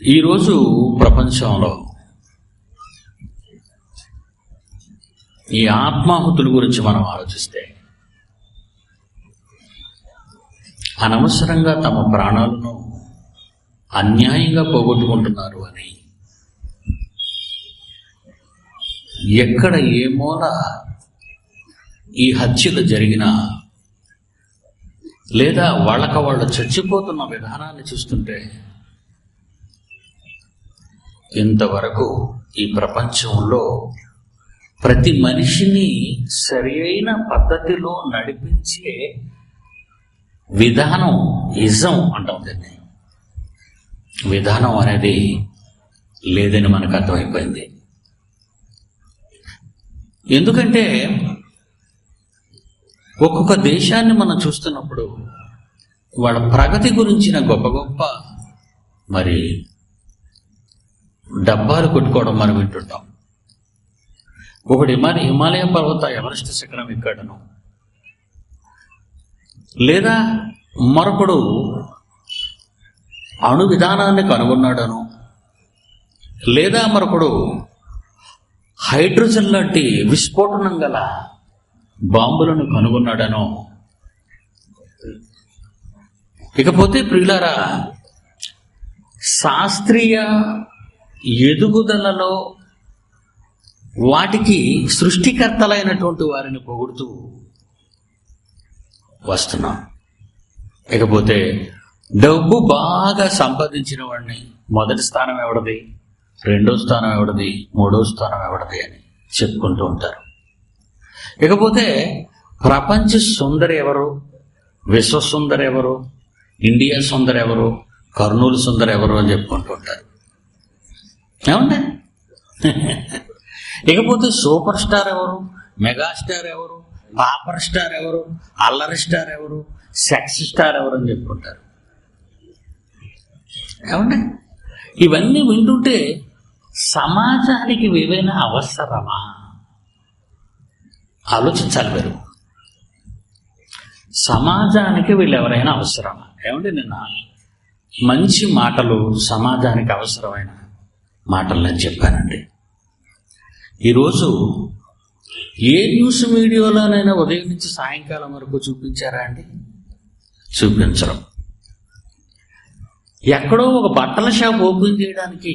ఈరోజు ప్రపంచంలో ఈ ఆత్మాహుతుల గురించి మనం ఆలోచిస్తే అనవసరంగా తమ ప్రాణాలను అన్యాయంగా పోగొట్టుకుంటున్నారు అని, ఎక్కడ ఏ మూల ఈ హత్యలు జరిగినా లేదా వాళ్ళు చచ్చిపోతున్న విధానాన్ని చూస్తుంటే ఇంతవరకు ఈ ప్రపంచంలో ప్రతి మనిషిని సరి అయిన పద్ధతిలో నడిపించే విధానం ఇజం అంటాం. దీన్ని విధానం అనేది లేదని మనకు అర్థమైపోయింది. ఎందుకంటే ఒక్కొక్క దేశాన్ని మనం చూస్తున్నప్పుడు వాళ్ళ ప్రగతి గురించిన గొప్ప గొప్ప మరి డబ్బాలు కొట్టుకోవడం మనం వింటుంటాం. ఒకటి హిమాలయ పర్వత ఎవరెస్ట్ శిఖరం ఎక్కడను, లేదా మరొకడు అణు విధానాన్ని కనుగొన్నాడను, లేదా మరొకడు హైడ్రోజన్ లాంటి విస్ఫోటనం గల బాంబులను కనుగొన్నాడను. ఇకపోతే ప్రియులారా, శాస్త్రీయ ఎదుగుదలలో వాటికి సృష్టికర్తలైనటువంటి వారిని పొగుడుతూ వస్తున్నాం. ఇకపోతే డబ్బు బాగా సంపాదించిన వాడిని మొదటి స్థానం ఎవడది, రెండో స్థానం ఎవడది, మూడో స్థానం ఎవడది అని చెప్పుకుంటూ ఉంటారు. ఇకపోతే ప్రపంచ సుందరి ఎవరు, విశ్వ సుందరి ఎవరు, ఇండియా సుందరి ఎవరు, కర్నూలు సుందరి ఎవరు అని చెప్పుకుంటూ ఉంటారు. ఏమండి? ఇకపోతే సూపర్ స్టార్ ఎవరు, మెగాస్టార్ ఎవరు, పాపర్ స్టార్ ఎవరు, అల్లరి స్టార్ ఎవరు, సెక్స్ స్టార్ ఎవరు అని చెప్పుకుంటారు. ఏమండి? ఇవన్నీ వింటుంటే సమాజానికి ఏవైనా అవసరమా ఆలోచించాలి మీరు. సమాజానికి వీళ్ళు ఎవరైనా అవసరమా? ఏమండి, నిన్న మంచి మాటలు సమాజానికి అవసరమైన మాటలు నేను చెప్పానండి. ఈరోజు ఏ న్యూస్ మీడియాలోనైనా ఉదయం నుంచి సాయంకాలం వరకు చూపించారా అండి? చూపించరు. ఎక్కడో ఒక బట్టల షాప్ ఓపెన్ చేయడానికి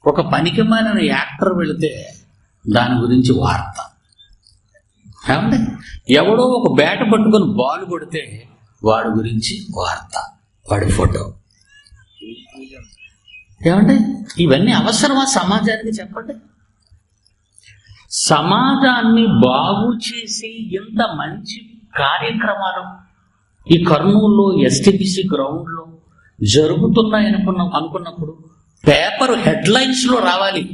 ఒక పనికిమాలిన యాక్టర్ వెళితే దాని గురించి వార్త. ఏమండి? ఎవడో ఒక బ్యాట్ పట్టుకొని బాల్ కొడితే వాడి గురించి వార్త, వాడి ఫోటో. ఏమంటే ఇవన్నీ అవసరమా సమాజానికి? చెప్పండి. సమాజాన్ని బాగు చేసి ఇంత మంచి కార్యక్రమాలు ఈ కర్నూలులో ఎస్టీపీసీ గ్రౌండ్లో జరుగుతున్నాయి అనుకున్నప్పుడు పేపర్ హెడ్లైన్స్లో రావాలి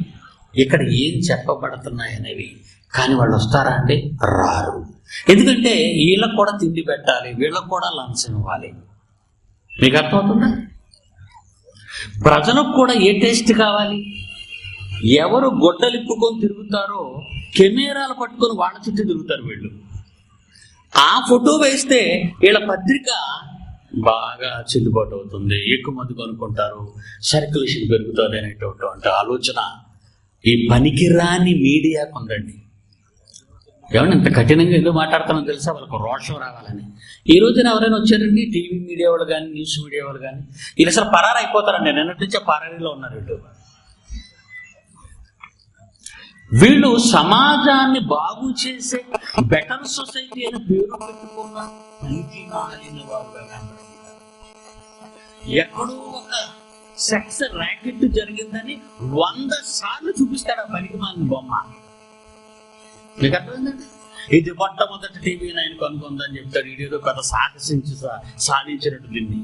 ఇక్కడ ఏం చెప్పబడుతున్నాయి అనేవి. కానీ వాళ్ళు వస్తారా అంటే రారు. ఎందుకంటే వీళ్ళకు కూడా తిండి పెట్టాలి, వీళ్ళకు కూడా లంచం ఇవ్వాలి. మీకు అర్థమవుతుందా? ప్రజలకు కూడా ఏ టేస్ట్ కావాలి? ఎవరు గొడ్డలిప్పుకొని తిరుగుతారో కెమెరాలు పట్టుకొని వాళ్ళ చుట్టూ తిరుగుతారు వీళ్ళు. ఆ ఫోటో వేస్తే వీళ్ళ పత్రిక బాగా చెల్లుబాటు అవుతుంది, ఎక్కువ మంది కొనుక్కుంటారు, సర్క్యులేషన్ పెరుగుతుంది అనేటువంటి ఆలోచన ఈ పనికిరాని మీడియాకు ఉందండి. ఏమన్నా ఇంత కఠినంగా ఎందుకు మాట్లాడుతానో తెలుసా? వాళ్ళకు రోషం రావాలని. ఈ రోజున ఎవరైనా వచ్చారండి, టీవీ మీడియా వాళ్ళు కానీ, న్యూస్ మీడియా వాళ్ళు కానీ, వీళ్ళు అసలు పరారు అయిపోతారండి. నిన్నటి నుంచే పరారీలో ఉన్నారు వీళ్ళు సమాజాన్ని బాగు చేసే బెటర్ సొసైటీ అని పేరు పెట్టుకున్న పనికి మాలిన వారుగా ఎక్కడో ఒక సెక్స్ ర్యాకెట్ జరిగిందని 100 సార్లు చూపిస్తాడు ఆ పనికి మాలిన బొమ్మ. మీకు అర్థమైందండి? ఇది మొట్టమొదటి టీవీ 9 కనుక్కుందని చెప్తాడు. ఇదేదో పెద్ద సాధించినట్టు దీన్ని.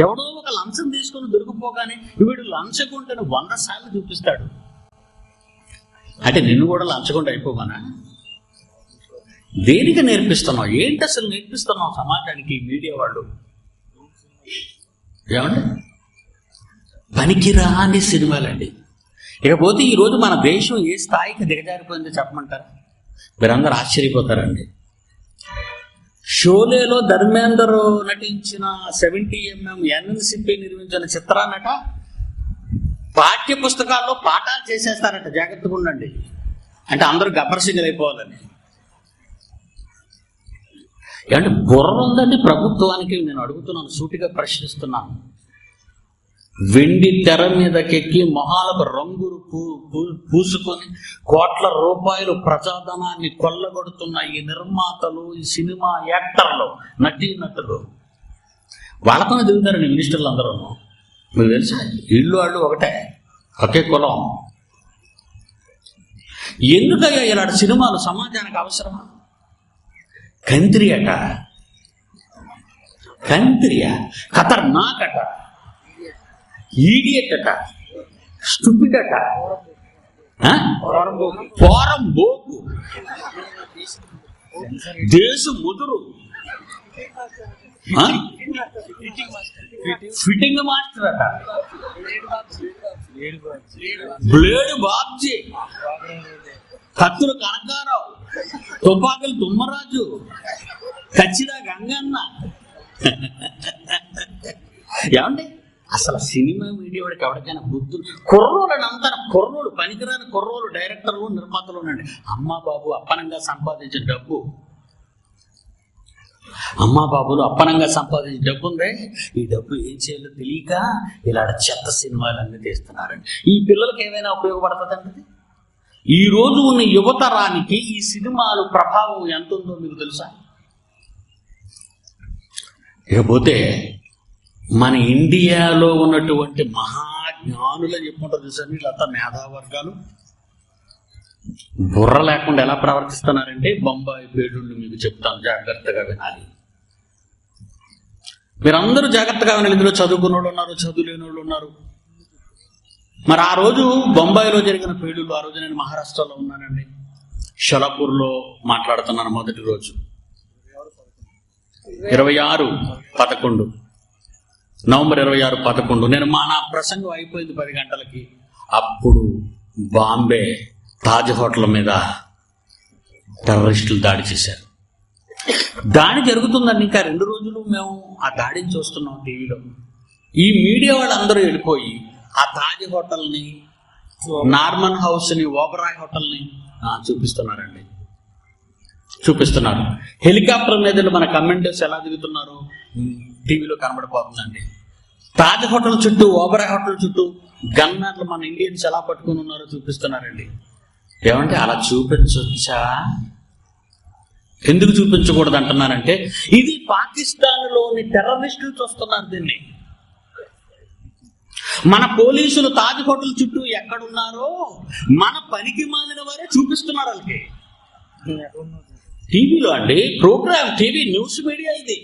ఎవడో ఒక లంచం తీసుకొని దొరికిపోగానే వీడు లంచకుంటేనే 100 సార్లు చూపిస్తాడు. అంటే నిన్ను కూడా లంచకుండా అయిపోవానా? దేనికి నేర్పిస్తున్నావు? ఏంటి అసలు నేర్పిస్తున్నావు సమాజానికి మీడియా వాళ్ళు? ఏమండి? పనికిరాని సినిమాలండి. ఇకపోతే ఈరోజు మన దేశం ఏ స్థాయికి దిగజారిపోయిందో చెప్పమంటారా? మీరందరూ ఆశ్చర్యపోతారండి. షోలేలో ధర్మేందర్ నటించిన 70mm NNCP నిర్మించిన చిత్రాన్నట పాఠ్య పుస్తకాల్లో పాఠాలు చేసేస్తారట. జాగ్రత్తగా ఉండండి. అంటే అందరూ గబ్బర్ సింగర్ అయిపోవాలని. అంటే బుర్ర ఉందండి ప్రభుత్వానికి? నేను అడుగుతున్నాను, సూటిగా ప్రశ్నిస్తున్నాను. వెండి తెర మీదకెక్కి మొహాలకు రంగులు పూసుకొని కోట్ల రూపాయలు ప్రజాధనాన్ని కొల్లగొడుతున్న ఈ నిర్మాతలు, ఈ సినిమా యాక్టర్లు, నటీనటులు వాళ్ళతోనే దిగుతారండి మినిస్టర్లు అందరూ. మీకు తెలుసా, ఇళ్ళు వాళ్ళు ఒకటే, ఒకే కులం. ఎందుకయ్యా ఇలాంటి సినిమాలు సమాజానికి అవసరమా? కంత్రియట, ఖతర్నాక్ అట, ఈడియట్ అట, స్టూపిడ్ అట, పోరం బోకు, దేశ ముదురు, ఫిట్టింగ్ మాస్టర్ అట, బ్లేడ్ బాబ్జీ, కత్తులు కనకారావు, తుపాకులు తుమ్మరాజు, కచ్చిరా గంగన్న. ఏమండి అసలు సినిమా మీడియా వాడికి ఎవరికైనా బుద్ధులు? కుర్రోళ్ళని అంతా కుర్రోళ్ళు, పనికిరాని కుర్రోళ్ళు డైరెక్టర్లు, నిర్మాతలు ఉండండి. అమ్మా బాబు అప్పనంగా సంపాదించిన డబ్బు, అమ్మా బాబులు అప్పనంగా సంపాదించిన డబ్బు ఉందే, ఈ డబ్బు ఏం చేయాలో తెలియక ఇలాంటి చెత్త సినిమాలన్నీ తీస్తున్నారండి. ఈ పిల్లలకి ఏమైనా ఉపయోగపడుతుందండి? ఈ రోజు ఉన్న యువతరానికి ఈ సినిమాలు ప్రభావం ఎంత ఉందో మీకు తెలుసా? ఇకపోతే మన ఇండియాలో ఉన్నటువంటి మహాజ్ఞానులు అని చెప్పుకుంటారు చూసారు, వీళ్ళంతా మేధావర్గాలు బుర్ర లేకుండా ఎలా ప్రవర్తిస్తున్నారంటే బొంబాయి పేడుళ్ళు మీకు చెప్తాను, జాగ్రత్తగా వినాలి. మీరందరూ జాగ్రత్తగా వినాలి. ఇందులో చదువుకున్న వాళ్ళు ఉన్నారు, చదువులేని వాళ్ళు ఉన్నారు. మరి ఆ రోజు బొంబాయిలో జరిగిన పేలుళ్ళు, ఆ రోజు నేను మహారాష్ట్రలో ఉన్నానండి, షలాపూర్లో మాట్లాడుతున్నాను. మొదటి రోజు 26/11 నవంబర్ 26/11 నా ప్రసంగం అయిపోయింది 10 గంటలకి. అప్పుడు బాంబే తాజ్ హోటల్ మీద టెర్రరిస్టులు దాడి చేశారు. దాడి జరుగుతుందండి, ఇంకా 2 రోజులు మేము ఆ దాడిని చూస్తున్నాం టీవీలో. ఈ మీడియా వాళ్ళందరూ వెళ్ళిపోయి ఆ తాజ్ హోటల్ని, నార్మన్ హౌస్ని, ఓబరాయ్ హోటల్ని చూపిస్తున్నారు. హెలికాప్టర్ మీద మన కమెంటర్స్ ఎలా దిగుతున్నారు టీవీలో కనబడిపోతుందండి. తాజ్ హోటల్ చుట్టూ, ఓబరాయ్ హోటల్ చుట్టూ గన్నర్లు మన ఇండియన్స్ ఎలా పట్టుకుని ఉన్నారో చూపిస్తున్నారండి. ఏమంటే అలా చూపించొచ్చా? ఎందుకు చూపించకూడదు అంటున్నారంటే, ఇది పాకిస్తాన్లోని టెర్రరిస్టులు చూస్తున్నారు దీన్ని. మన పోలీసులు తాజ్ హోటల్ చుట్టూ ఎక్కడున్నారో మన పనికి మాలిన వారే చూపిస్తున్నారు వాళ్ళకి టీవీలో అండి. ప్రోగ్రామ్, టీవీ న్యూస్ మీడియా ఇది.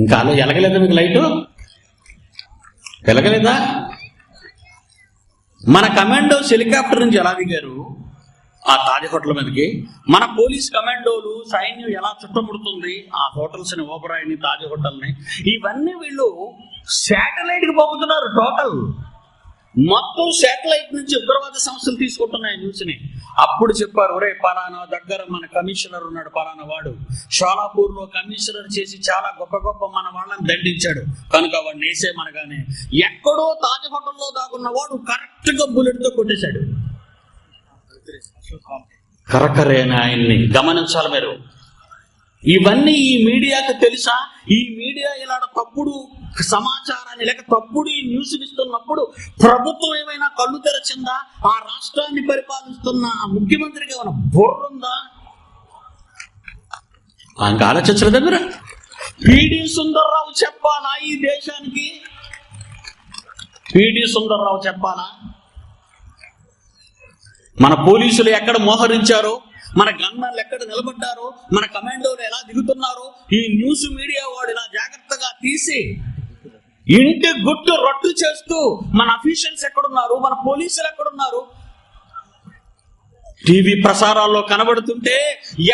ఇంకా అలా ఎలగలేదా మీకు లైటు? ఎలగలేదా? మన కమాండోస్ హెలికాప్టర్ నుంచి ఎలా దిగారు ఆ తాజ్ హోటల్ మీదకి, మన పోలీస్ కమాండోలు, సైన్యం ఎలా చుట్టముడుతుంది ఆ హోటల్స్ ని, ఓబరాయిని, తాజ్ హోటల్ని, ఇవన్నీ వీళ్ళు శాటిలైట్ కి పంపుతున్నారు. టోటల్ మొత్తం శాటిలైట్ నుంచి ఉగ్రవాద సంస్థలు తీసుకుంటున్నాయి న్యూస్ ని. అప్పుడు చెప్పారు, ఒరే పలానా దగ్గర మన కమిషనర్ ఉన్నాడు, పలానా వాడు షోలాపూర్ లో కమిషనర్ చేసి చాలా గొప్ప గొప్ప మన వాళ్ళని దండించాడు కనుక వాడిని వేసేమనగానే ఎక్కడో తాజ్ హోటల్లో దాగున్న వాడు కరెక్ట్ గా బుల్లెట్ తో కొట్టేశాడు. కరకరేనా ఆయన్ని గమనించాలి మీరు. ఇవన్నీ ఈ మీడియాకు తెలుసా? ఈ మీడియా ఇలా తప్పుడు సమాచారాన్ని లేక తప్పుడు ఈ న్యూస్ ఇస్తున్నప్పుడు ప్రభుత్వం ఏమైనా కళ్ళు తెరచిందా? ఆ రాష్ట్రాన్ని పరిపాలిస్తున్న ముఖ్యమంత్రికి ఏమైనా బుర్రుందా? ఆయనకు ఆలోచించలేదా మీరు? పిడి సుందర్రావు చెప్పాలా ఈ దేశానికి? పిడి సుందర్రావు చెప్పాలా? మన పోలీసులు ఎక్కడ మోహరించారో, మన గన్మన్లు ఎక్కడ నిలబడ్డారో, మన కమాండోలు ఎలా దిగుతున్నారో ఈ న్యూస్ మీడియా వాడు ఇలా జాగ్రత్తగా తీసి ఇంటి గుట్టు రట్టు చేస్తూ మన అఫీషియల్స్ ఎక్కడున్నారు, మన పోలీసులు ఎక్కడున్నారు టీవీ ప్రసారాల్లో కనబడుతుంటే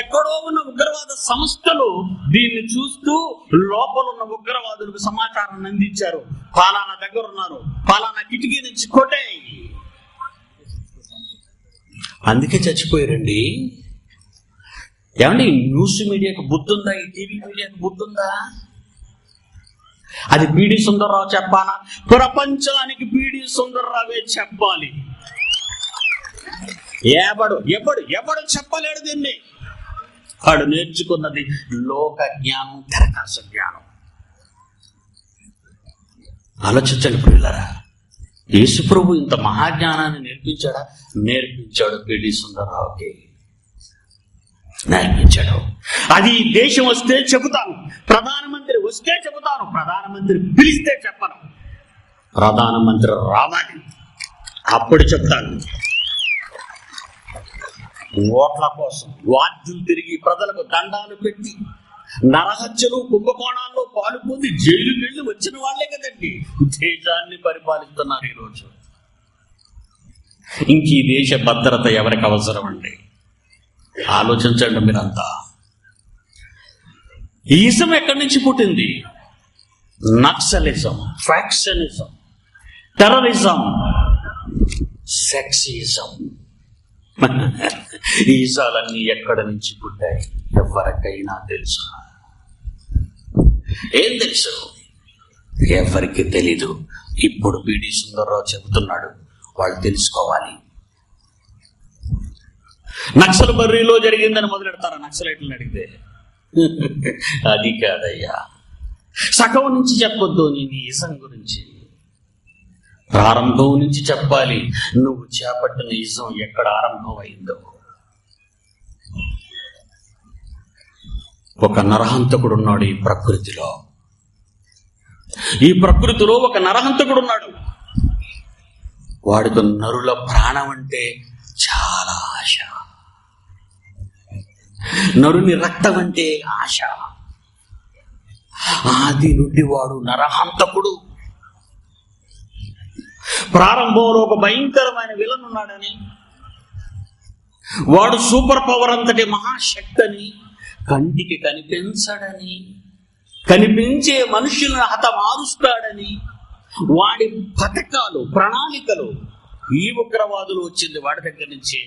ఎక్కడో ఉన్న ఉగ్రవాద సంస్థలు దీన్ని చూస్తూ లోపల ఉన్న ఉగ్రవాదులకు సమాచారాన్ని అందించారు. పలానా దగ్గర ఉన్నారు, పలానా కిటికీ నుంచి కొట్టే, అందుకే చచ్చిపోయారండి. ఏమండి న్యూస్ మీడియాకు బుద్ధి ఉందా? ఈ టీవీ మీడియాకు బుద్ధి ఉందా? అది పిడి సుందర్రావు చెప్పాలా? ప్రపంచానికి పిడి సుందర్రావే చెప్పాలి. ఎవడు చెప్పలేడు దీన్ని. వాడు నేర్చుకున్నది లోక జ్ఞానం, తెరకాస జ్ఞానం. ఆలోచించండి ప్రియులారా, యేసు ప్రభు ఇంత మహాజ్ఞానాన్ని నేర్పించాడా? నేర్పించాడు. పిడి సుందర్రావుకి నేర్పించాడు. అది దేశం వస్తే చెబుతాను, ప్రధానమంత్రి వస్తే చెబుతాను, ప్రధానమంత్రి పిలిస్తే చెప్పను. ప్రధానమంత్రి రావాలి, అప్పుడు చెప్తాను. ఓట్ల కోసం వాద్యులు తిరిగి ప్రజలకు దండాలు పెట్టి నరహత్యలు కుంభకోణాల్లో పాలు పొంది జైలుకి వెళ్ళి వచ్చిన వాళ్లే కదండి దేశాన్ని పరిపాలిస్తున్నారు ఈరోజు. ఇంక ఈ దేశ భద్రత ఎవరికి అవసరం అండి? ఆలోచించండి మీరంతా. ఈజం ఎక్కడి నుంచి పుట్టింది? Naxalism, factionism, terrorism, sexism. ఈజాలన్నీ ఎక్కడి నుంచి పుట్టాయి ఎవరికైనా తెలుసు? ఏం తెలుసు? ఎవరికి తెలీదు. ఇప్పుడు పిడి సుందర్రావు చెబుతున్నాడు, వాళ్ళు తెలుసుకోవాలి. నక్సల్ బర్రీలో జరిగిందని మొదలెడతారా నక్సలైట్లను అడిగితే? అది కాదయ్యా, సగం నుంచి చెప్పొద్దు నీ ఈజం గురించి, ప్రారంభం నుంచి చెప్పాలి. నువ్వు చేపట్టిన ఈజం ఎక్కడ ఆరంభం అయిందో. ఒక నరహంతకుడు ఉన్నాడు ఈ ప్రకృతిలో. ఈ ప్రకృతిలో ఒక నరహంతకుడు ఉన్నాడు. వాడికి నరుల ప్రాణం అంటే చాలా ఆశ. నరుని రక్తం అంటే ఆశ. ఆది నుండి వాడు నరహంతకుడు. ప్రారంభంలో ఒక భయంకరమైన విలన్ ఉన్నాడని, వాడు సూపర్ పవర్ అంతటి మహాశక్తిని, కంటికి కనిపించడని, కనిపించే మనుషులను హతమారుస్తాడని, వాడి పథకాలు ప్రణాళికలు, ఈ ఉగ్రవాదులు వచ్చింది వాడి దగ్గర నుంచి,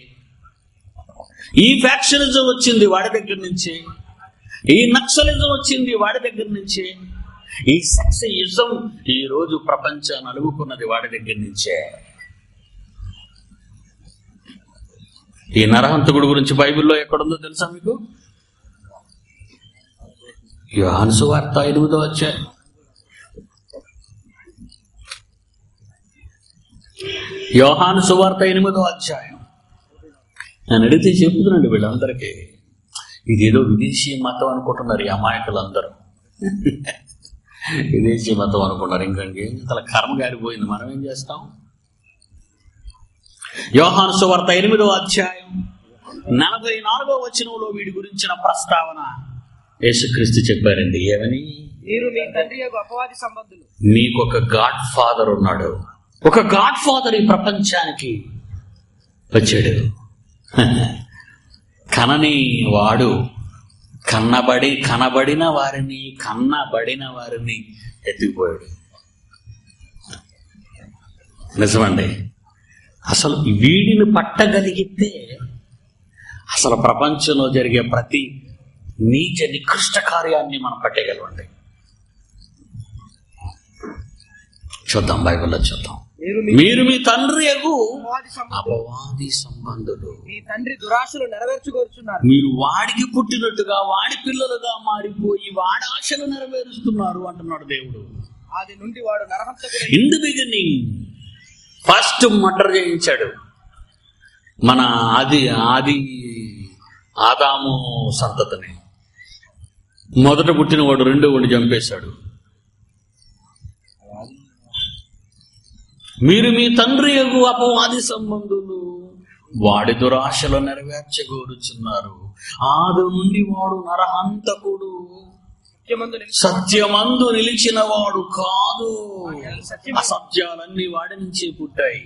ఈ ఫ్యాక్షనిజం వచ్చింది వాడి దగ్గర నుంచి, ఈ నక్సలిజం వచ్చింది వాడి దగ్గర నుంచి, ఈ సెక్సిజం ఈ రోజు ప్రపంచాన్ని అలుగుకున్నది వాడి దగ్గర నుంచే. ఈ నరహంతకుడు గురించి బైబిల్లో ఎక్కడుందో తెలుసా మీకు? యోహాను సువార్త 8వ అధ్యాయం. యోహాను సువార్త 8వ అధ్యాయం. నేను అడిగితే చెప్తున్నాండి వీళ్ళందరికీ. ఇదేదో విదేశీ మతం అనుకుంటున్నారు ఈ అమాయకులందరూ. విదేశీ మతం అనుకున్నారు. ఇంకండి అసలు కర్మ గారిపోయింది, మనం ఏం చేస్తాం? యోహాను సువార్త 8వ అధ్యాయం 44వ వచనంలో వీడి గురించిన ప్రస్తావన యేసుక్రీస్తు చెప్పారండి. ఏమని? మీకు ఒక గాడ్ ఫాదర్ ఉన్నాడు. ఒక గాడ్ ఫాదర్ ఈ ప్రపంచానికి వచ్చాడు. కనని వాడు కనబడిన వారిని ఎత్తుకుపోయాడు. నిజమండి. అసలు వీడిని పట్టగలిగితే అసలు ప్రపంచంలో జరిగే ప్రతి నీచ నికృష్ట కార్యాన్ని మనం పట్టగలమండి. చూద్దాం, బైబిల్లో చూద్దాం. మీరు మీ తండ్రి అపవాది సంబంధులు, మీ తండ్రి దురాశలు నెరవేర్చుకోరుచున్నారు. మీరు వాడికి పుట్టినట్టుగా వాడి పిల్లలుగా మారిపోయి వాడి ఆశలు నెరవేరుస్తున్నారు అంటున్నాడు దేవుడు. ఆది నుండి వాడు నరహంతకుడు. In the beginning first murder చేయించాడు. మన ఆది ఆదాము సంతతిని. మొదట పుట్టిన వాడు రెండో వాడిని చంపేశాడు. మీరు మీ తండ్రి యగు అపవాది సంబంధులు, వాడి దురాశలు నెరవేర్చగోరుచున్నారు. ఆది నుండి వాడు నరహంతకుడు, సత్యమందు నిలిచిన వాడు కాదు. అసత్యాలన్నీ వాడి నుంచే పుట్టాయి.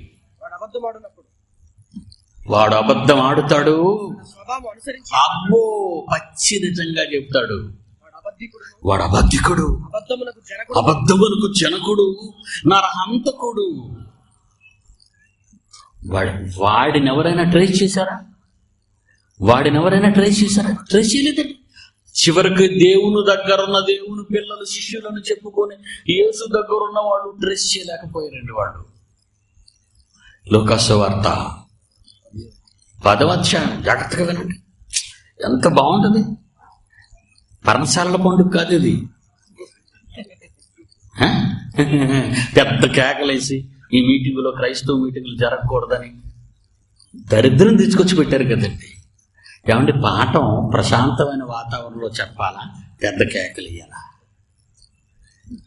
వాడు అబద్ధం ఆడుతాడు. అబ్బో, పచ్చి నిజంగా చెప్తాడు. వాడు అబద్ధికుడు, అబద్ధమునకు జనకుడు, నరహంతకుడు. వాడిని ఎవరైనా ట్రేస్ చేశారా? వాడిని ఎవరైనా ట్రేస్ చేశారా? ట్రేస్ చేయలేదండి. చివరికి దేవుని దగ్గరున్న దేవుని పిల్లలు శిష్యులను చెప్పుకొని యేసు దగ్గర ఉన్న వాళ్ళు ట్రేస్ చేయలేకపోయారండి. వాళ్ళు లూకాసు వార్త 10వ అధ్యాయం జాగ్రత్తగా వినండి, ఎంత బాగుంటుంది. పర్ణశాలల పండుగ కాదు ఇది. పెద్ద కేకలేసి ఈ మీటింగులో క్రైస్తవ మీటింగులు జరగకూడదని దరిద్రం తీసుకొచ్చి పెట్టారు కదండి. ఏమంటే పాఠం ప్రశాంతమైన వాతావరణంలో చెప్పాలా, పెద్ద కేకలు ఇయ్యాలా?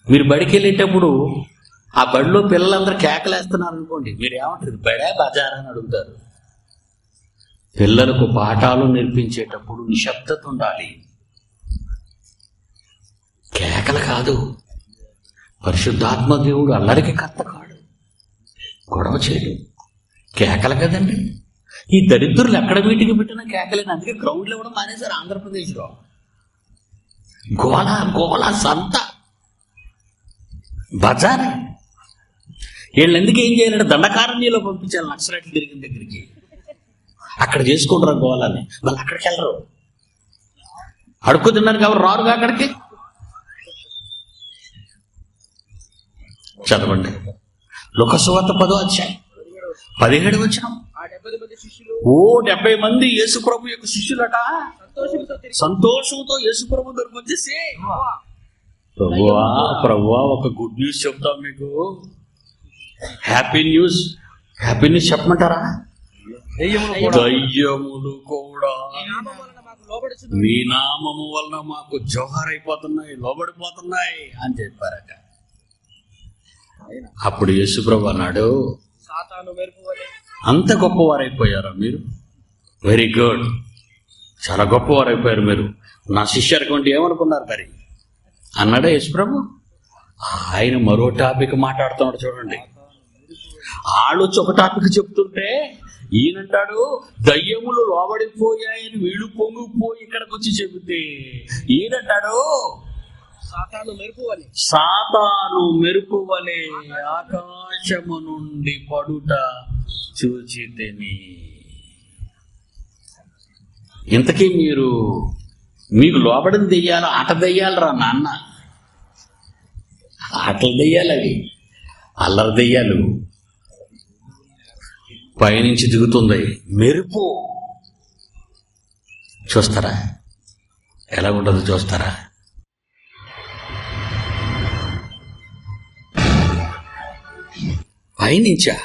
మీరు బడికి వెళ్ళేటప్పుడు ఆ బడిలో పిల్లలందరూ కేకలేస్తున్నారు అనుకోండి, మీరు ఏమంటారు? బడే బజార్ అని అడుగుతారు. పిల్లలకు పాఠాలు నేర్పించేటప్పుడు నిశ్శబ్దత ఉండాలి. కేకలు కాదు. పరిశుద్ధాత్మ దేవుడు అల్లరికి కర్త కాడు, గొడవ చేయడు. కేకలు కదండి. ఈ దరిద్రులు ఎక్కడ మీటింగ్ పెట్టినా కేకలేని. అందుకే గ్రౌండ్లో ఇవ్వడం మానేశారు ఆంధ్రప్రదేశ్లో. గోళ గోళ సంత బజారే. వీళ్ళు ఎందుకు ఏం చేయాలంటే దండకారణ్యంలో పంపించాలి నక్సలైట్లు తిరిగిన దగ్గరికి. అక్కడ చేసుకుంటారు గోళాన్ని. వాళ్ళు అక్కడికి వెళ్ళరు. అడుక్కు తినడానికి ఎవరు రారుగా అక్కడికి. చదవండి లూకాసు వార్త 10వ అధ్యాయం 17వ వచనం. 70 మంది యేసు ప్రభు యొక్క శిష్యులట సంతోషంతో యేసు ప్రభు దగ్గరకు వచ్చేసి, ప్రభువా ఒక గుడ్ న్యూస్ చెప్తాం మీకు. హ్యాపీ న్యూస్ చెప్పమంటారా? దయ్యములు కూడా మీ నామము వలన మాకు జోహారైపోతున్నాయి, లోబడిపోతున్నాయి అని చెప్పారట. అప్పుడు యేసు ప్రభు అన్నాడు, అంత గొప్పవారైపోయారా మీరు? వెరీ గుడ్, చాలా గొప్పవారైపోయారు మీరు. నా శిష్యర్కంటే ఏమనుకున్నారు మరి అన్నాడా యేసు ప్రభు. ఆయన మరో టాపిక్ మాట్లాడుతున్నాడు చూడండి. ఆళ్ళొచ్చి ఒక టాపిక్ చెప్తుంటే ఈయనంటాడు దయ్యములు లోబడిపోయాయని వీళ్ళు పొంగిపోయి ఇక్కడికి వచ్చి చెబితే ఈయనంటాడు సాతాను మెరుపు వలె ఆకాశము నుండి పడుట చూచితిని. ఇంతకీ మీకు లోబడిన దెయ్యాలు ఆట దెయ్యాలరా నాన్న. ఆటలు దెయ్యాలు అవి, అల్లరి దెయ్యాలు. పైనుంచి దిగుతుంది మెరుపు. చూస్తారా ఎలా ఉండదు? చూస్తారా? పైనుంచా?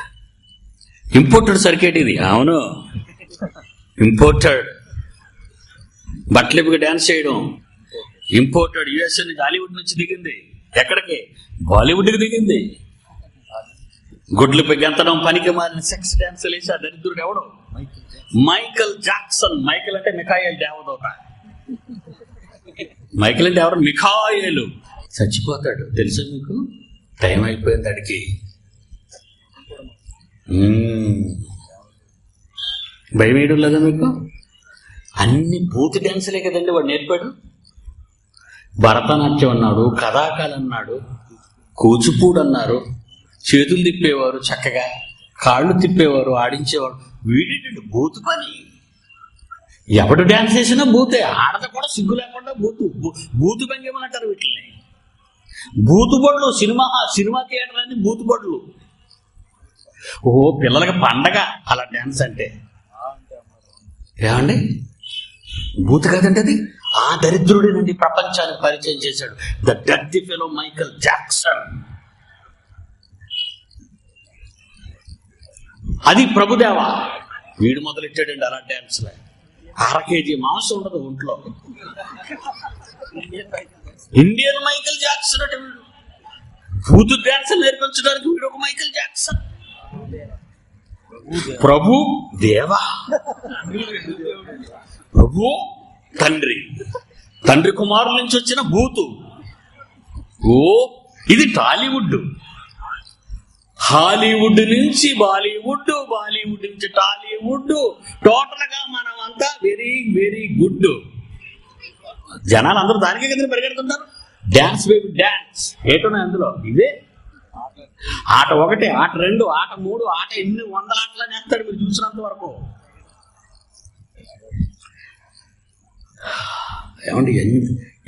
ఇంపోర్టెడ్ సర్క్యూట్ ఇది. అవును, ఇంపోర్టెడ్. బట్టలిపుకి డాన్స్ చేయడం ఇంపోర్టెడ్. యుఎస్ఏ నుంచి హాలీవుడ్ నుంచి దిగింది. ఎక్కడికి? బాలీవుడ్కి దిగింది. గుడ్లు గెంతడం, పనికి మారిన సెక్స్ డాన్స్ వేసి ఆ దరిద్రుడు ఎవడు? Michael Jackson. మైకల్ అంటే మిఖాయేల్ దేవదూత. మైకల్ అంటే ఎవరు? మిఖాయేలు. చచ్చిపోతాడు తెలుసా మీకు? టైం అయిపోయింది అడిగి. భయం వేయడం లేదా మీకు? అన్ని బూత్ డ్యాన్సులే కదండి వాడు నేర్పాడు. భరతనాట్యం అన్నాడు, కథాకాలు అన్నాడు, కూచిపూడి అన్నారు. చేతులు తిప్పేవారు, చక్కగా కాళ్ళు తిప్పేవారు, ఆడించేవారు. వీడేటండి బూతు పని. ఎవడు డ్యాన్స్ చేసినా బూతే. ఆడద కూడా సిగ్గు లేకుండా బూతు భంగిమని అంటారు వీటిని. బూతుబడులు. సినిమా థియేటర్ అని బూతుబడులు. ఓ పిల్లలకి పండగ అలా డ్యాన్స్ అంటే. ఏమండి బూత్ కాదండి అది. ఆ దరిద్రుడేనండి ప్రపంచానికి పరిచయం చేశాడు. The dirty fellow Michael Jackson. అది ప్రభుదేవా. వీడు మొదలెట్టాడండి అలా డ్యాన్స్. 1/2 కేజీ మాంసం ఉండదు ఒంట్లో. ఇండియన్ మైకల్ జాక్సన్ అంటే వీడు. బూత్ డ్యాన్స్ నేర్పించడానికి వీడు ఒక మైకల్ జాక్సన్. ప్రభు దేవా, ప్రభు తండ్రి కుమారుల నుంచి వచ్చిన బూతు. ఓ ఇది టాలీవుడ్. హాలీవుడ్ నుంచి బాలీవుడ్, బాలీవుడ్ నుంచి టాలీవుడ్. టోటల్ గా మనం అంతా వెరీ వెరీ గుడ్. జనాలు అందరూ దానికే కింద పరిగెడుతుంటారు. డాన్స్ బేబీ డాన్స్ ఏటున్నాయి అందులో. ఇదే ఆట 1, ఆట 2, ఆట 3, ఆట ఎన్ని 100 ఆటలని వేస్తాడు మీరు చూసినంత వరకు. ఏమండి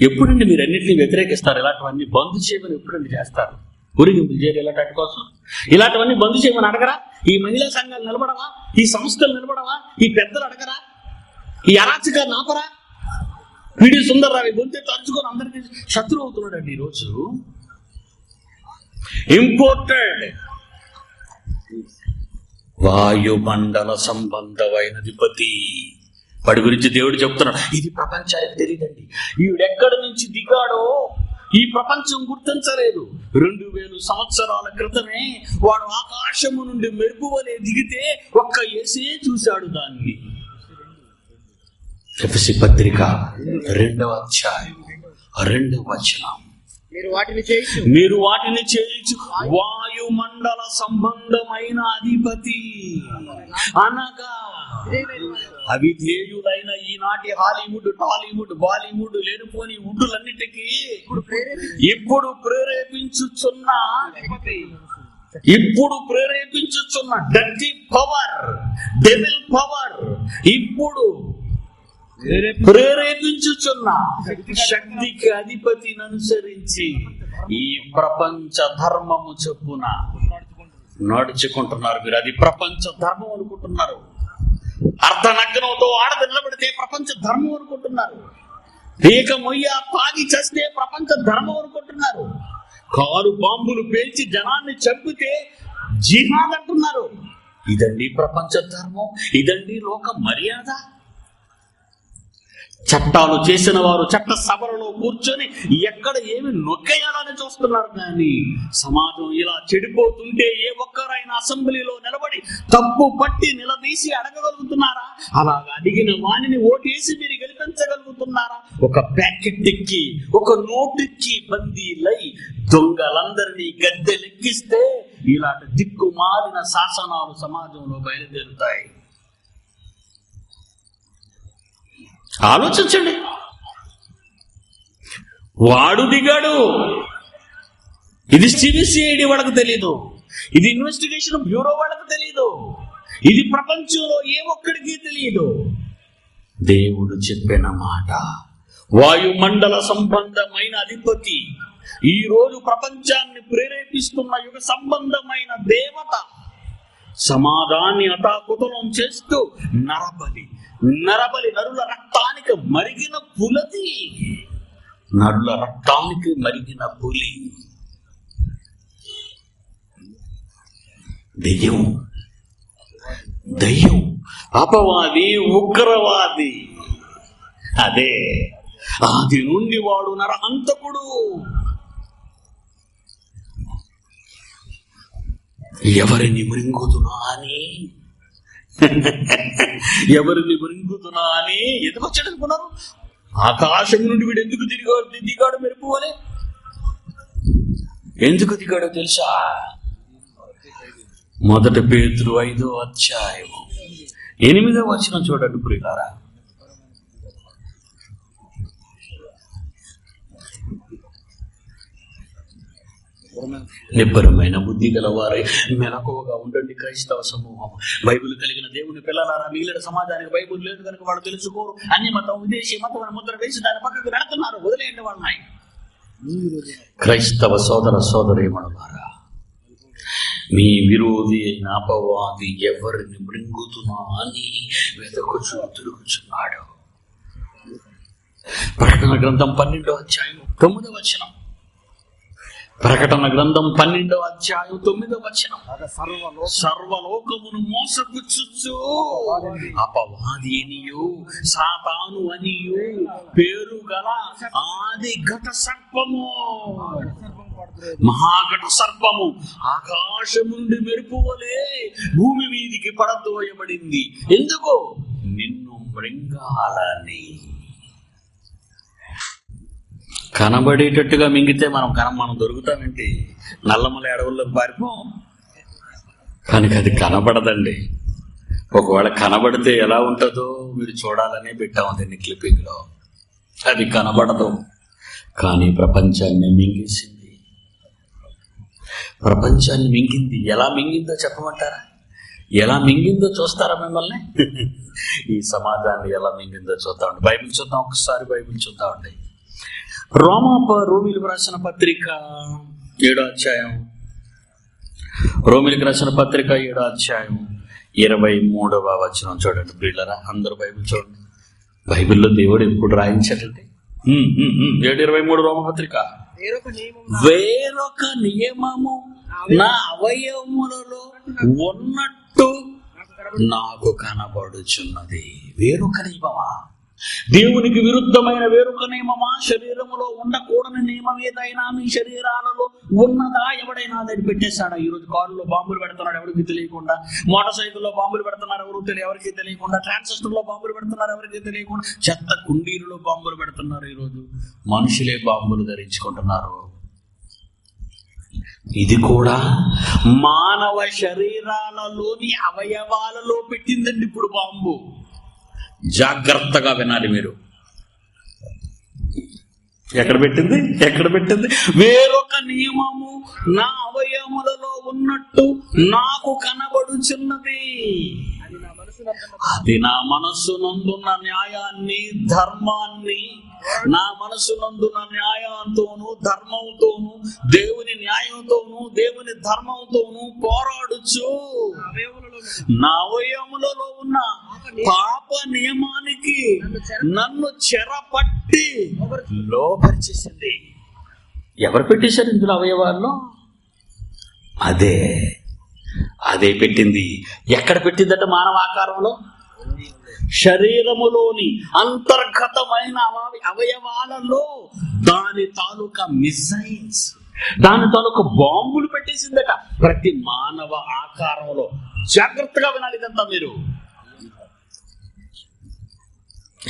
ఎప్పుడండి మీరు అన్నింటినీ వ్యతిరేకిస్తారు? ఇలాంటివన్నీ బంద్ చేయమని ఎప్పుడండి చేస్తారు? ఊరిగింపులు చేయరు ఇలాంటి కోసం. ఇలాంటివన్నీ బంద్ చేయమని అడగరా? ఈ మహిళా సంఘాలు నిలబడవా? ఈ సంస్థలు నిలబడవా? ఈ పెద్దలు అడగరా? ఈ అరాచకాన్ని ఆపరా? వీడి సుందర్రావు గొంతు తరుచుకొని అందరికీ శత్రువు అవుతున్నాడండి ఈరోజు. ఇంపోర్టెడ్ వాయుమండల సంబంధమైన అధిపతి వాడి గురించి దేవుడు చెప్తున్నాడు. ఇది ప్రపంచానికి తెలియదండి. ఈవిడెక్కడి నుంచి దిగాడో ఈ ప్రపంచం గుర్తించలేదు. 2000 సంవత్సరాల క్రితమే వాడు ఆకాశము నుండి మెరుపు వలె దిగితే ఒక్క యేసే చూశాడు దాన్ని. ఎఫెసీ పత్రిక 2వ అధ్యాయం 2వ వచనం. మీరు వాటిని చేయించు వాయుమండల సంబంధమైన అధిపతి అనగా అవిధేయులైన ఈనాటి హాలీవుడ్, టాలీవుడ్, బాలీవుడ్ లేనిపోని వుడ్డులన్నిటికీ ఇప్పుడు ప్రేరేపించుచున్న డర్టీ పవర్, డెవిల్ పవర్, ఇప్పుడు ప్రేరేపించుచున్న శక్తికి అధిపతిని అనుసరించి ఈ ప్రపంచ ధర్మము చొప్పున నడుచుకుంటున్నారు. మీరు అది ప్రపంచ ధర్మం అనుకుంటున్నారు. అర్ధనగ్నంతో ఆడది నిలబడితే ప్రపంచ ధర్మం అనుకుంటున్నారు. పీక మొయ్య తాగి చేస్తే ప్రపంచ ధర్మం అనుకుంటున్నారు. కారు బాంబులు పేల్చి జనాన్ని చంపితే జిహాద్ అంటున్నారు. ఇదండి ప్రపంచ ధర్మం, ఇదండి లోక మర్యాద. చట్టాలు చేసిన వారు చట్ట సభలలో కూర్చొని ఎక్కడ ఏమి నొక్కేయాలని చూస్తున్నారు. కానీ సమాజం ఇలా చెడిపోతుంటే ఏ ఒక్కరైనా అసెంబ్లీలో నిలబడి తప్పు పట్టి నిలదీసి అడగగలుగుతున్నారా? అలాగా అడిగిన వాణిని ఓటేసి మీరు గెలిపించగలుగుతున్నారా? ఒక ప్యాకెట్ ఎక్కి ఒక నోటుకి బందీలై దొంగలందరినీ గద్దెలెక్కిస్తే ఇలాంటి దిక్కుమాలిన శాసనాలు సమాజంలో బయలుదేరుతాయి. ఆలోచించండి. వాడు దిగాడు. ఇది సిబిసిఐడి వాళ్ళకు తెలీదు, ఇది ఇన్వెస్టిగేషన్ బ్యూరో వాళ్ళకు తెలీదు, ఇది ప్రపంచంలో ఏ ఒక్కడికి తెలియదు. దేవుడు చెప్పిన మాట వాయుమండల సంబంధమైన అధిపతి, ఈ రోజు ప్రపంచాన్ని ప్రేరేపిస్తున్న యుగ సంబంధమైన దేవత సమాధాన్ని అతాకుతలం చేస్తూ నరబలి నరుల రక్తానికి మరిగిన పులది, నరుల రక్తానికి మరిగిన పులి, దయ్యం, అపవాది, ఉగ్రవాది. అదే ఆది నుండి వాడు నరహంతకుడు. ఎవరిని మృంగుతున్నా అని ఎందుకు వచ్చాడు అనుకున్నారు? ఆకాశం నుండి వీడు ఎందుకు దిగాడు మెరుపువలే? ఎందుకు దిగాడో తెలుసా? 1 పేతురు 5వ అధ్యాయం 8వ వచనం చూడండి ప్రియులారా. నిబ్బరమైన బుద్ధి గల వారై మెలకువగా ఉండండి క్రైస్తవ సమూహం. బైబిల్ కలిగిన దేవుని పిల్లలారా, మిగిలిన సమాజానికి బైబిల్ లేదు కనుక వాళ్ళు తెలుసుకోరు. అన్య మతం, విదేశీ మతం ముద్ర వేసి దాని పక్కకు పెడుతున్నారు. వదిలేయండి వాళ్ళని. క్రైస్తవ సోదర సోదరీమణులారా, మీ విరోధి అయిన అపవాది ఎవరిని మృంగుతున్నా అని వెతకుచూ తిరుగుచున్నాడు. ప్రకటన గ్రంథం 12వ అధ్యాయం 9వ వచనం. ప్రకటన గ్రంథం 12వ అధ్యాయం 9వ వచనం. సర్వలోకమును మోసపుచ్చుచు అపవాది అనియు సాతాను అనియు పేరు గల ఆది ఘట సర్పము, మహాఘట సర్పము ఆకాశము నుండి మెరుపు వలె భూమి మీదికి పడదోయబడింది. ఎందుకు? నిన్ను మృంగాలని. కనబడేటట్టుగా మింగితే మనం దొరుకుతామేంటి? నల్లమల అడవుల్లోకి పారిపోం. కానీ అది కనబడదండి. ఒకవేళ కనబడితే ఎలా ఉంటుందో మీరు చూడాలనే పెట్టాము దీన్ని క్లిప్పింగ్లో. అది కనబడదు, కానీ ప్రపంచాన్ని మింగేసింది. ప్రపంచాన్ని మింగింది. ఎలా మింగిందో చెప్పమంటారా? ఎలా మింగిందో చూస్తారా మిమ్మల్ని? ఈ సమాజాన్ని ఎలా మింగిందో చూద్దామండి. బైబిల్ చూద్దాం, ఒకసారి బైబిల్ చూద్దామండి. రోమిలకు రాసిన పత్రిక 7వ అధ్యాయం, రోమిలకు రాసిన పత్రిక 7వ అధ్యాయం 23వ వచనం చూడండి. ప్రియులారా, అందరూ బైబిల్ చూడండి. బైబిల్లో దేవుడు ఎప్పుడు రాయించాడండి? 7:23 రోమపత్రిక. వేరొక నియమము నా అవయవములలో ఉన్నట్టు నాకు కనబడుచున్నది. వేరొక నియమమా? దేవునికి విరుద్ధమైన వేరొక నియమమా? శరీరములో ఉండకూడని నియమం ఏదైనా మీ శరీరాలలో ఉన్నదా? ఎవడైనా దాన్ని పెట్టేశాడా? ఈరోజు కారులో బాంబులు పెడుతున్నాడు ఎవరికి తెలియకుండా, మోటార్ సైకిల్లో బాంబులు పెడుతున్నారు ఎవరికి తెలియకుండా, ట్రాన్సిస్టర్లో బాంబులు పెడుతున్నారు ఎవరికి తెలియకుండా, చెత్త కుండీలలో బాంబులు పెడుతున్నారు. ఈరోజు మనుషులే బాంబులు ధరించుకుంటున్నారు. ఇది కూడా మానవ శరీరాలలోని అవయవాలలో పెట్టిందండి ఇప్పుడు బాంబు. జాగ్రత్తగా వినాలి మీరు. ఎక్కడ పెట్టింది? వేరొక నియమము నా అవయవములలో ఉన్నట్టు నాకు కనబడుచున్నది. అది నా మనస్సునందున్న న్యాయాన్ని, ధర్మాన్ని, నా మనస్సునందున్న న్యాయంతోను ధర్మంతోను, దేవుని న్యాయంతోను దేవుని ధర్మంతోను పోరాడుచు నా అవయవములలో ఉన్న పాప నియమానికి నన్ను చెరపట్టి లోపరిచేసింది. ఎవరు పెట్టేశారు ఇందులో అవయవాల్లో? అదే పెట్టింది. ఎక్కడ పెట్టిందట? మానవ ఆకారంలో, శరీరములోని అంతర్గతమైన అవయవాలలో దాని తాలూకా మిసైల్స్, దాని తాలూకా బాంబులు పెట్టేసిందట ప్రతి మానవ ఆకారంలో. జాగ్రత్తగా వినాలి ఇదంతా మీరు.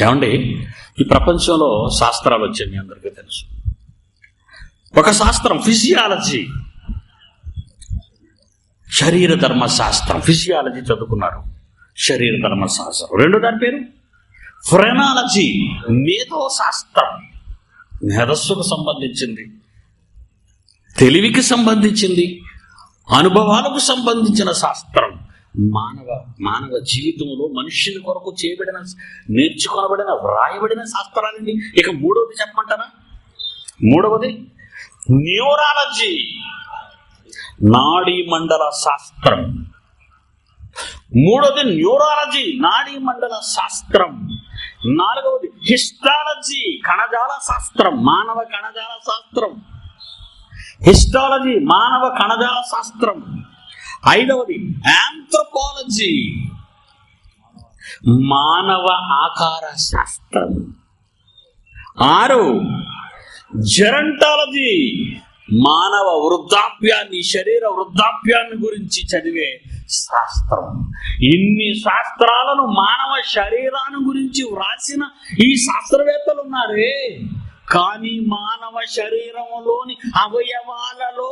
ఏమండి, ఈ ప్రపంచంలో శాస్త్రాలు వచ్చాయి, మీ అందరికీ తెలుసు. ఒక శాస్త్రం ఫిజియాలజీ, శరీర ధర్మశాస్త్రం. ఫిజియాలజీ చదువుకున్నారు, శరీర ధర్మశాస్త్రం. రెండో దాని పేరు ఫ్రెనాలజీ, మేధో శాస్త్రం. మేధస్సుకు సంబంధించింది, తెలివికి సంబంధించింది, అనుభవాలకు సంబంధించిన శాస్త్రం. మానవ జీవితంలో మనుష్యుని కొరకు చేయబడిన, నేర్చుకోబడిన, వ్రాయబడిన శాస్త్రాలండి. ఇక మూడవది చెప్పమంటారా? మూడవది న్యూరాలజీ, నాడీ మండల శాస్త్రం. మూడవది న్యూరాలజీ, నాడీ మండల శాస్త్రం. నాలుగవది హిస్టాలజీ, కణజాల శాస్త్రం, మానవ కణజాల శాస్త్రం. హిస్టాలజీ, మానవ కణజాల శాస్త్రం. ఐదవది ఆంథ్రోపాలజీ, మానవ ఆకార శాస్త్రం. 6 జెరంటాలజీ, మానవ వృద్ధాప్యాన్ని, శరీర వృద్ధాప్యాన్ని గురించి చదివే శాస్త్రం. ఇన్ని శాస్త్రాలను మానవ శరీరాన్ని గురించి వ్రాసిన ఈ శాస్త్రవేత్తలు ఉన్నారే, కానీ మానవ శరీరంలోని అవయవాలలో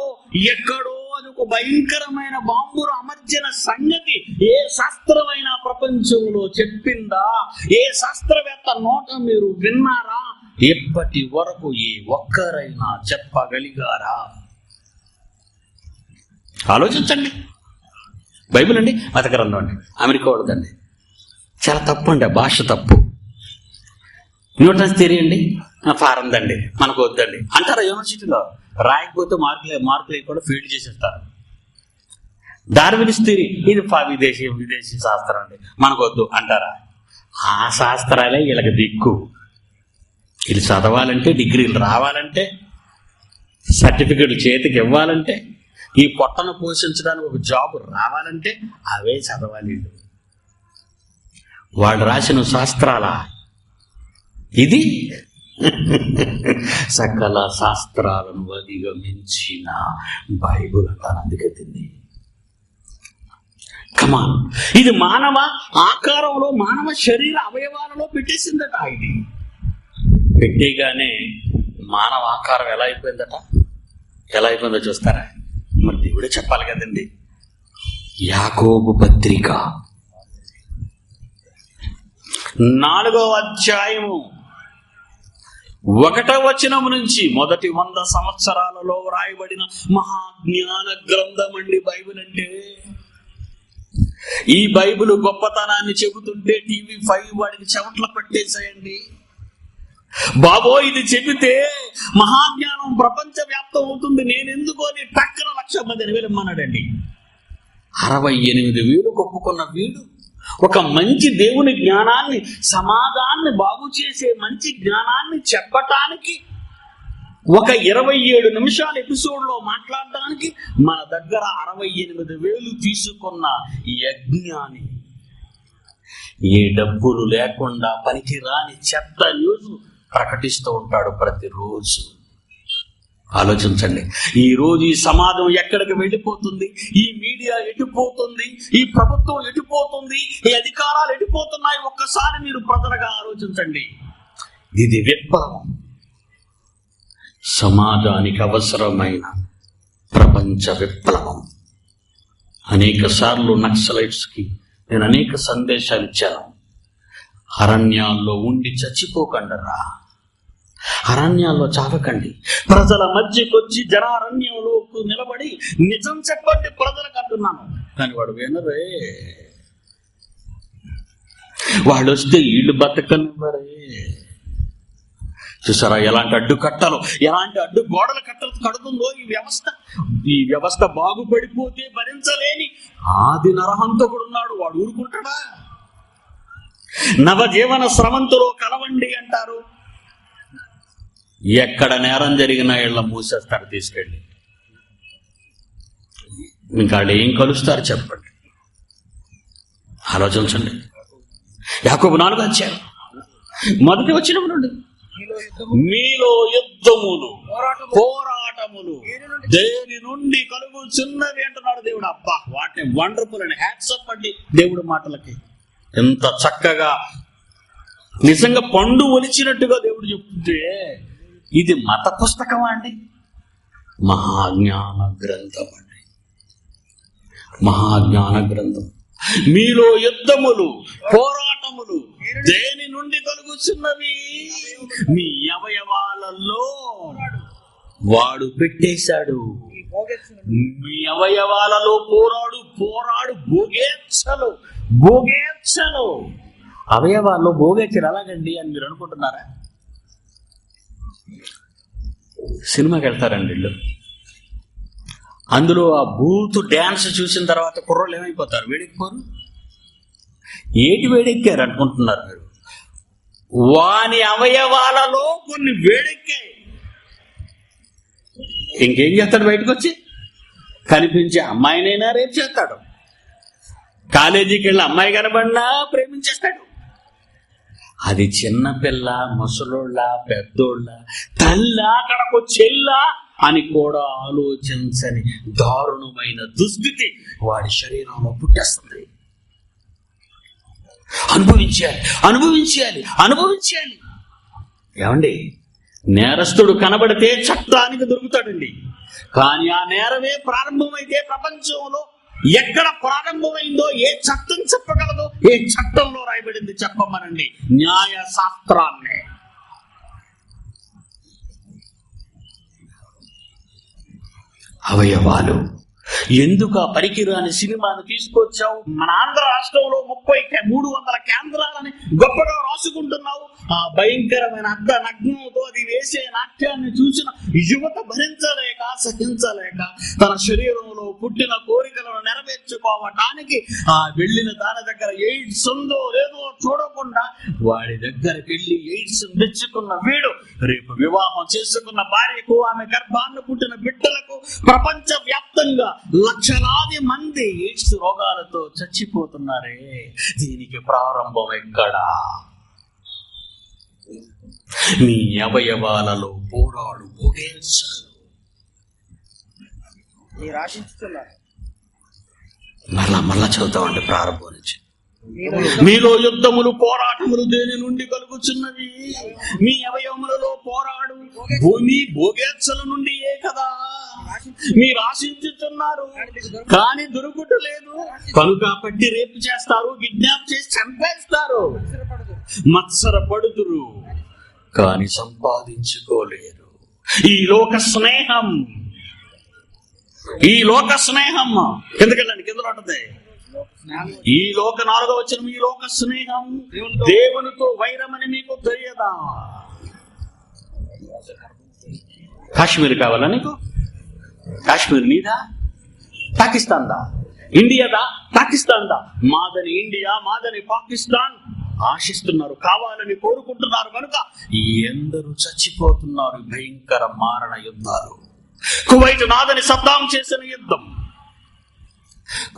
ఎక్కడో ఒక భయంకరమైన బాంబును అమర్చిన సంగతి ఏ శాస్త్రమైనా ప్రపంచంలో చెప్పిందా? ఏ శాస్త్రవేత్త నోట మీరు విన్నారా? ఎప్పటి వరకు ఏ ఒక్కరైనా చెప్పగలిగారా? ఆలోచించండి. బైబిల్ అండి, మత గ్రంథం అండి, అమెరికా వాళ్ళదండి. చాలా తప్పు అండి, ఆ భాష తప్పు. న్యూటన్స్ థియరీ అండి, ఫారందండి, మనకు వద్దండి అంటారా? యూనివర్సిటీలో రాయకపోతే మార్కులు కూడా ఫీల్డ్ చేసేస్తారు. డార్విన్స్ థియరీ, ఇది విదేశీ శాస్త్రం అండి, మనకు వద్దు అంటారా? ఆ శాస్త్రాలే వీళ్ళకి దిక్కు. వీళ్ళు చదవాలంటే, డిగ్రీలు రావాలంటే, సర్టిఫికెట్లు చేతికి ఇవ్వాలంటే, ఈ పొట్టను పోషించడానికి ఒక జాబ్ రావాలంటే అవే చదవాలి. వాళ్ళు రాసిన శాస్త్రాల ఇది సకల శాస్త్రాలను అధిగమించిన బైబుల్ అంటారు. అందుకే తింది. కమాన్, ఇది మానవ ఆకారంలో, మానవ శరీర అవయవాలలో పెట్టేసిందట. ఇది పెట్టేగానే మానవ ఆకారం ఎలా అయిపోయిందో చూస్తారా? మరి దేవుడే చెప్పాలి కదండి. యాకోబు పత్రిక 4వ అధ్యాయము 1వ వచనం నుంచి మొదటి 100 సంవత్సరాలలో వ్రాయబడిన మహాజ్ఞాన గ్రంథం అండి బైబిల్ అంటే. ఈ బైబిల్ గొప్పతనాన్ని చెబుతుంటే TV5 వాడికి చెమటలు పట్టేసాయండి. బాబో ఇది చెబితే మహాజ్ఞానం ప్రపంచ వ్యాప్తం అవుతుంది, నేనెందుకు అని టక్కన 1,15,000 ఇమ్మన్నాడండి. 68,000 ఒప్పుకున్న వీడు ఒక మంచి దేవుని జ్ఞానాన్ని, సమాజాన్ని బాగు చేసే మంచి జ్ఞానాన్ని చెప్పటానికి, ఒక 27 నిమిషాల ఎపిసోడ్లో మాట్లాడడానికి మన దగ్గర 68,000 తీసుకున్న యజ్ఞాని ఏ డబ్బులు లేకుండా పనికిరాని చెత్త న్యూస్ ప్రకటిస్తూ ఉంటాడు ప్రతిరోజు. ఆలోచించండి, ఈ రోజు ఈ సమాజం ఎక్కడికి వెళ్ళిపోతుంది, ఈ మీడియా ఎటుపోతుంది, ఈ ప్రభుత్వం ఎటుపోతుంది, ఈ అధికారాలు ఎటుపోతున్నాయి, ఒక్కసారి మీరు ప్రజలుగా ఆలోచించండి. ఇది విప్లవం, సమాజానికి అవసరమైన ప్రపంచ విప్లవం. అనేక సార్లు నక్సలైట్స్కి నేను అనేక సందేశాలు ఇచ్చాను. అరణ్యాల్లో ఉండి చచ్చిపోకండరా, అరణ్యాల్లో చావకండి, ప్రజల మధ్యకొచ్చి జనారణ్యంలో నిలబడి నిజం చెప్పండి ప్రజలకు అంటున్నాను. కానీ వాడు వినరే, వాడు వస్తే వీళ్ళు బతకనివ్వరే. చూసారా ఎలాంటి అడ్డుకట్టలు, ఎలాంటి అడ్డు గోడలు కడుతుందో ఈ వ్యవస్థ బాగుపడిపోతే భరించలేని ఆది నరహంతకుడు ఉన్నాడు, వాడు ఊరుకుంటాడా? నవజీవన స్రవంతులో కలవండి అంటారు, ఎక్కడ నేరం జరిగినా ఇళ్ళ మూసేస్తారు తీసుకెళ్ళి. ఇంకా వాళ్ళు ఏం కలుస్తారు చెప్పండి, ఆలోచించండి. యాకోబు 4 అధ్యాయం మొదటి వచనం నుండి, మీలో యుద్ధములు పోరాటములు దేని నుండి కలుగుచున్నవి అంటున్నాడు దేవుడు. అబ్బా, వాటిని వండర్ఫుల్ అని హ్యాట్సప్ అండి దేవుడు మాటలకి. ఎంత చక్కగా నిజంగా పండు ఒలిచినట్టుగా దేవుడు చెప్తుంటే, ఇది మత పుస్తకమా అండి? మహాజ్ఞాన గ్రంథం అండి, మహాజ్ఞాన గ్రంథం. మీలో యుద్ధములు పోరాటములు దేని నుండి కలుగుచున్నవి? మీ అవయవాలలో వాడు పెట్టేశాడు. మీ అవయవాలలో పోరాడు భోగేచ్ఛలు. అవయవాల్లో భోగేచ్ఛలు ఎలాగండి అని మీరు అనుకుంటున్నారా? సినిమాకి వెళ్తారండి వీళ్ళు, అందులో ఆ బూత్ డ్యాన్స్ చూసిన తర్వాత కుర్రోళ్ళు ఏమైపోతారు? వేడెక్కిపోరు? ఏటి వేడెక్కారు అనుకుంటున్నారు మీరు? వాని అవయవాలలో కొన్ని వేడెక్కాయి. ఇంకేం చేస్తాడు? బయటకు వచ్చి కనిపించే అమ్మాయినైనా రేపు చేస్తాడు, కాలేజీకి వెళ్ళి అమ్మాయి కనబడినా ప్రేమించేస్తాడు. అది చిన్నపిల్ల, ముసలోళ్ళ, పెద్దోళ్ళ, తల్ల, అక్కడకు చెల్లా అని కూడా ఆలోచించని దారుణమైన దుస్థితి వాడి శరీరంలో పుట్టేస్తుంది. అనుభవించాలి. ఏమండి, నేరస్తుడు కనబడితే చట్టానికి దొరుకుతాడండి. కానీ ఆ నేరమే ప్రారంభమైతే ప్రపంచంలో ఎక్కడ ప్రారంభమైందో ఏ చట్టం చెప్పగలదో? ఏ చట్టంలో రాయబడింది చెప్పమనండి? న్యాయ శాస్త్రాన్ని. అవయవాలు. ఎందుకు ఆ పనికిరాని సినిమాను తీసుకొచ్చావు? మన ఆంధ్ర రాష్ట్రంలో 300 కేంద్రాలని గొప్పగా రాసుకుంటున్నావు. ఆ భయంకరమైన అర్ధ నగ్నంతో అది వేసే నాట్యాన్ని చూసిన యువత భరించలేక, సహించలేక తన శరీరంలో పుట్టిన కోరికలను నెరవేర్చుకోవటానికి ఆ వెళ్ళిన దాని దగ్గర ఎయిడ్స్ ఉందో లేదో చూడకుండా వాడి దగ్గరికి వెళ్ళి ఎయిడ్స్ తెచ్చుకున్న వీడు రేపు వివాహం చేసుకున్న భార్యకు, ఆమె గర్భాన్ని పుట్టిన బిడ్డలకు ప్రపంచ వ్యాప్తంగా లక్షలాది మంది ఎయిడ్స్ రోగాలతో చచ్చిపోతున్నారే. దీనికి ప్రారంభం ఎక్కడా? మీ అవయవాలలో పోరాడు భోగేచ్ఛలు. మళ్ళా చదువుతామండి ప్రారంభం నుంచి. మీలో యుద్ధములు పోరాటములు దేని నుండి కలుగుచున్నవి? మీ అవయవములలో పోరాడు భూమి భోగేచ్ఛల నుండియే కదా మీరు ఆశించుతున్నారు, కానీ దొరుకుటలేదు కనుక పట్టి రేపు చేస్తారు, కిడ్నాప్ చేసి చంపేస్తారు. మత్సరపడుదురు కానీ సంపాదించుకోలేరు. ఈ లోక స్నేహం కిందకెళ్ళండి, కిందలో ఉంటుంది. ఈ లోక 4వ వచనం, ఈ లోక స్నేహం దేవునితో వైరమని మీకు తెలియదా? కాశ్మీర్ కావాలా నీకు? కాశ్మీర్ నీదా? పాకిస్తాన్ దా? ఇండియాదా? పాకిస్తాన్ దా? మాదని ఇండియా, మాదని పాకిస్తాన్ ఆశిస్తున్నారు, కావాలని కోరుకుంటున్నారు. కనుక ఎందరూ చచ్చిపోతున్నారు. భయంకర మారణ యుద్ధాలు. కువైట్ నాదని సద్దాం చేసిన యుద్ధం,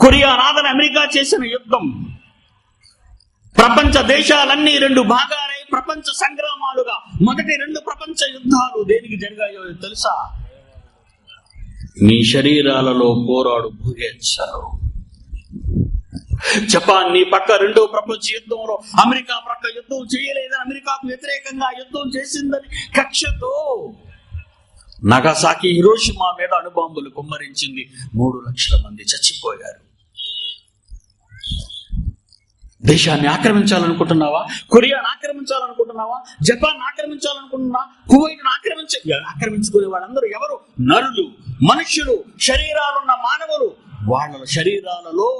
కొరియా నాదని అమెరికా చేసిన యుద్ధం, ప్రపంచ దేశాలన్నీ 2 భాగాలై ప్రపంచ సంగ్రామాలుగా మొదటి 2 ప్రపంచ యుద్ధాలు దేనికి జరిగాయో తెలుసా? మీ శరీరాలలో పోరాడు భుజేచ్ఛలు. జపాన్ నీ పక్క 2వ ప్రపంచ యుద్ధంలో అమెరికా పక్క యుద్ధం చేయలేదని, అమెరికాకు వ్యతిరేకంగా యుద్ధం చేసిందని కక్షతో నగసాకి, హిరోషిమా మీద అణుబాంబులు కుమ్మరించింది. 3 లక్షల మంది చచ్చిపోయారు. దేశాన్ని ఆక్రమించాలనుకుంటున్నావా? కొరియాను ఆక్రమించాలనుకుంటున్నావా? జపాన్ ఆక్రమించాలనుకుంటున్నా? కువైట్ను ఆక్రమించుకునే వాళ్ళందరూ ఎవరు? నరులు, మనుష్యులు, శరీరాలున్న మానవులు. వాళ్ళ శరీరాలలో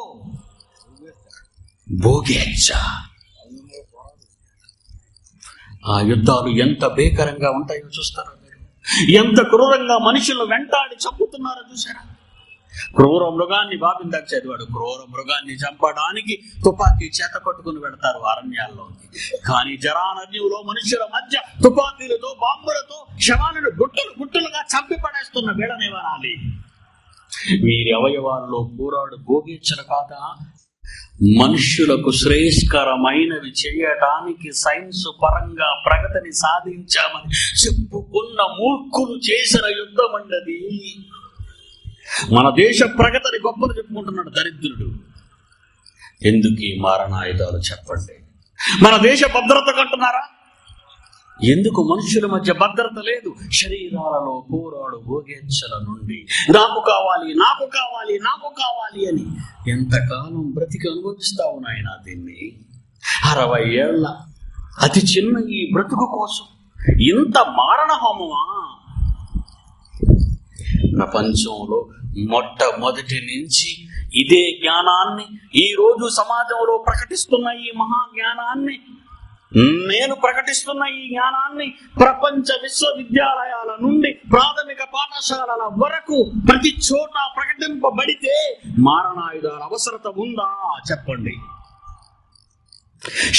భోగేచ్ఛ. ఆ యుద్ధాలు ఎంత భీకరంగా ఉంటాయో చూస్తారా మీరు? ఎంత క్రూరంగా మనుషులు వెంటాడి చంపుతున్నారో చూసారా? క్రూర మృగాన్ని, బాబిందాక చదివాడు, క్రూర మృగాన్ని చంపడానికి తుపాకీ చేత పట్టుకుని వెళతారు అరణ్యాల్లోకి. కానీ జరానర్యంలో మనుషుల మధ్య తుపాకీలతో, బాంబులతో శవాలను గుట్టలుగా చంపి పడేస్తున్న వీడనివ్వాలి. వీరి అవయవాల్లో పోరాడు భోగేచ్ఛలు కాదా? మనుష్యులకు శ్రేయస్కరమైనవి చేయటానికి సైన్స్ పరంగా ప్రగతిని సాధించామని చెప్పుకున్న మూర్ఖులు చేసిన యుద్ధం అన్నది. మన దేశ ప్రగతిని గొప్పలు చెప్పుకుంటున్నాడు దరిద్రుడు. ఎందుకు ఈ మారణాయుధాలు చెప్పండి? మన దేశ భద్రత కంటున్నారా? ఎందుకు మనుషుల మధ్య భద్రత లేదు? శరీరాలలో పోరాడు భోగేచ్ఛల నుండి నాకు కావాలి, నాకు కావాలి, నాకు కావాలి అని ఎంతకాలం బ్రతికి అనుభవిస్తావు నాయన దీన్ని? 60 ఏళ్ల అతి చిన్న ఈ బ్రతుకు కోసం ఇంత మారణ హోమమా? ప్రపంచంలో మొట్టమొదటి నుంచి ఇదే జ్ఞానాన్ని, ఈ రోజు సమాజంలో ప్రకటిస్తున్న ఈ మహాజ్ఞానాన్ని, నేను ప్రకటిస్తున్న ఈ జ్ఞానాన్ని ప్రపంచ విశ్వవిద్యాలయాల నుండి ప్రాథమిక పాఠశాలల వరకు ప్రతి చోట ప్రకటింపబడితే మారణాయుధాల అవసరత ఉందా చెప్పండి?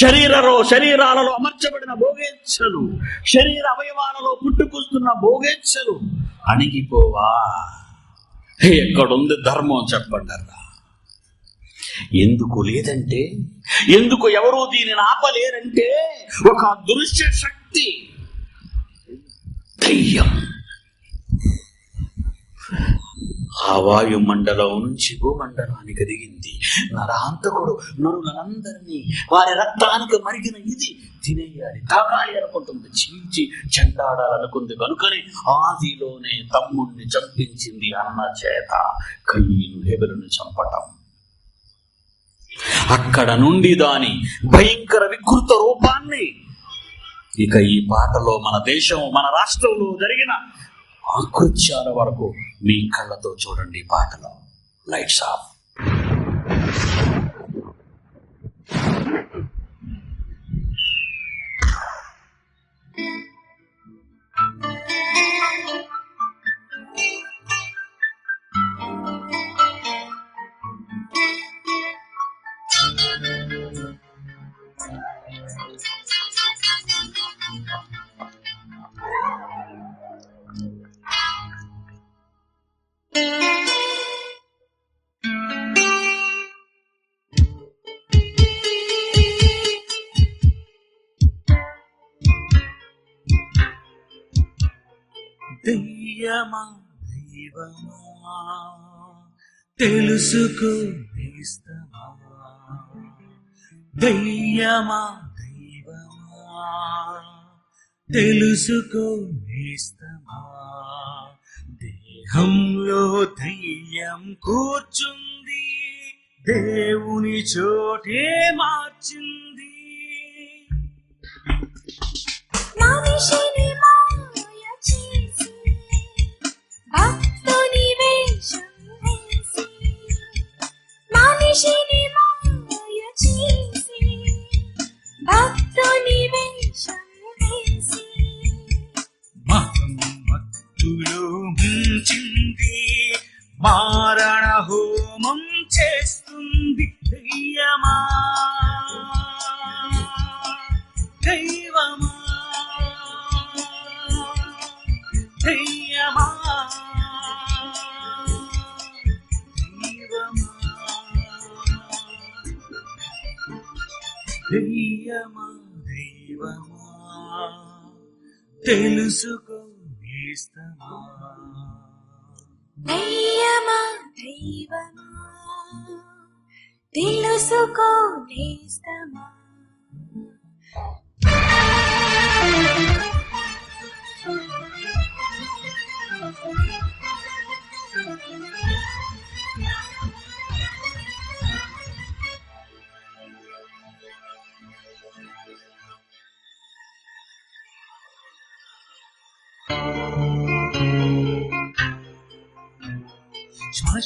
శరీరాలలో అమర్చబడిన భోగేచ్ఛలు, శరీర అవయవాలలో పుట్టుకొస్తున్న భోగేచ్ఛలు అణిగిపోవా? ఎక్కడుంది ధర్మం చెప్పండి? ఎందుకు లేదంటే, ఎందుకు ఎవరూ దీనిని ఆపలేరంటే, ఒక దృశ్య శక్తి, దయ్యం ఆ వాయుమండలం నుంచి భూమండలానికి దిగింది. నరహంతకుడు నరులందరినీ వారి రక్తానికి మరిగిన ఇది తినేయాలి, తాగాలి అనుకుంటుంది. చీల్చి చెండాడాలనుకుంది. కనుకనే ఆదిలోనే తమ్ముణ్ణి చంపించింది అన్న చేత, కయీను హేబెలును చంపటం. అక్కడ నుండి దాని భయంకర వికృత రూపాన్ని ఇక ఈ పాటలో మన దేశం, మన రాష్ట్రంలో జరిగిన ఆకృత్యాల వరకు మీ కళ్ళతో చూడండి. పాటలో లైట్స్ ఆఫ్. దయ్యమా దైవమా తెలుసుకో నేస్తమా, దయ్యమా దైవమా తెలుసుకో నేస్తమా, దేహంలో దయ్యం కూర్చుంది, దేవుని చోటే మార్చింది. భక్తుని వేషం వేసి మనిషిని హోమం చేస్తుంది దెయ్యమా దైవమా దెయ్యమా దెయ్యమా దైవమా తెలుసుకో నేస్తమా దెయ్యమా దైవమా తెలుసుకో నేస్తమా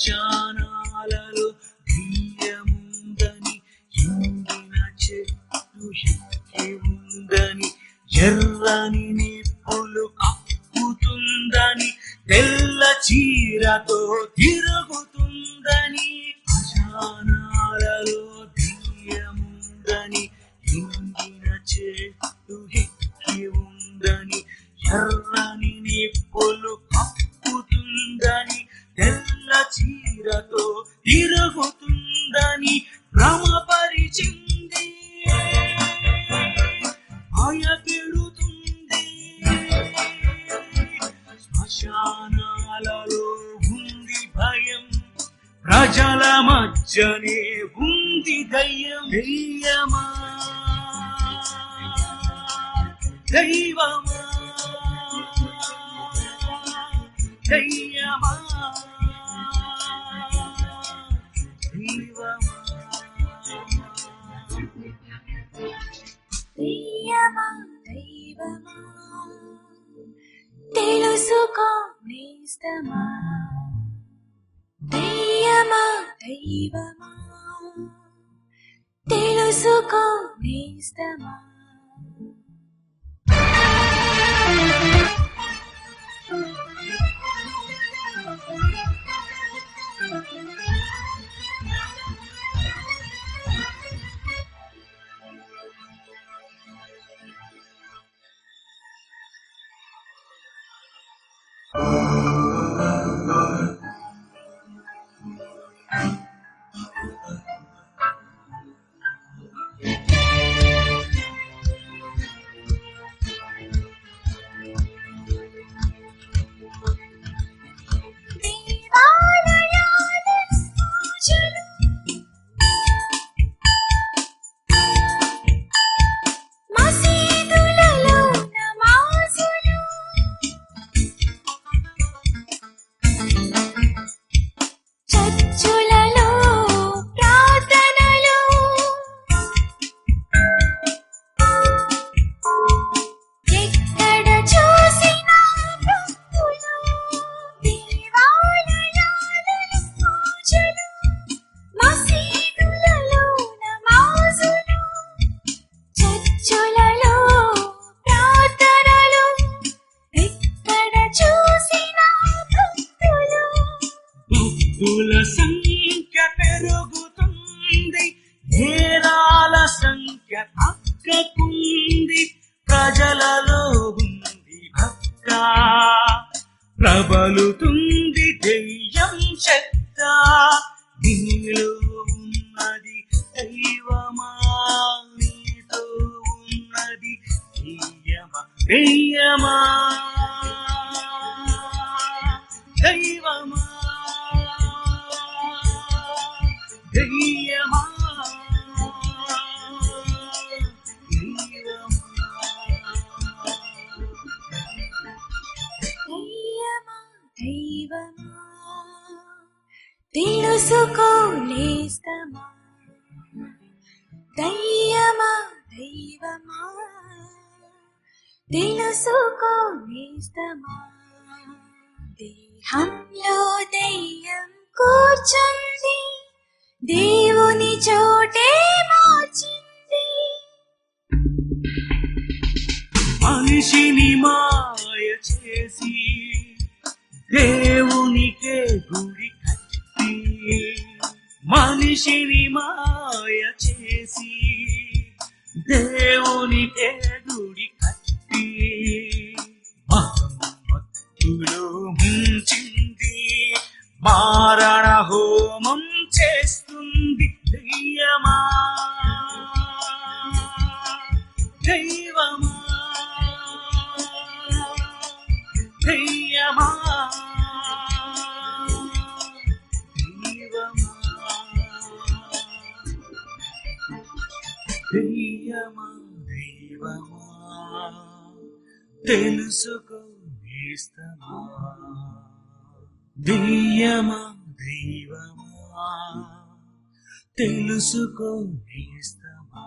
శ్మశానాలలో బియ్యముందని ఎండిన చెట్టు ఎక్కి ఉందని ఎర్రని నిప్పులు కప్పుతుందని తెల్ల చీరతో తిరుగుతుందని శ్మశానాలలో బియ్యముందని ఎండిన చెట్టు ఎక్కి ఉందని ఎర్రని నిప్పులు కప్పుతుందని తెల్ల చీరతో తిరుగుతుందని భ్రమపరిచింది భయపెడుతుంది శ్మశానాలలో ఉంది భయం ప్రజల మధ్యనే ఉంది దయ్యం దెయ్యమా దైవమా దెయ్యమా దెయ్యమా దైవమా తెలుసుకో నేస్తమా దెయ్యమా దైవమా తెలుసుకో నేస్తమా భక్తుల సంఖ్య పెరుగుతుంది నేరాల సంఖ్య తగ్గకుంది ప్రజలలో ఉంది భక్త ప్రబలుతుంది దెయ్యం శక్త నీలో ఉన్నది దైవమా నీతో ఉన్నది దెయ్యమా దెయ్యమా దైవమా దెయ్యమా దెయ్యమా దైవమా తెలుసుకో నేస్తమా దెయ్యమా దైవమా తెలుసుకో నేస్తమా దేహంలో దెయ్యం కూర్చుంది దేవుని చోటే మార్చింది మనిషిని మాయ చేసి దేవునికే గుడి కట్టి మనిషిని మాయ చేసి దేవుని గుడి కట్టి మత్తులో ముంచింది, మారణ హోమం చేస్తుంది దెయ్యమా దైవమా దెయ్యమా దెయ్యమా దైవమా తెలుసుకో నేస్తమా, దెయ్యమా దైవమా తెలుసుకో నేస్తమా.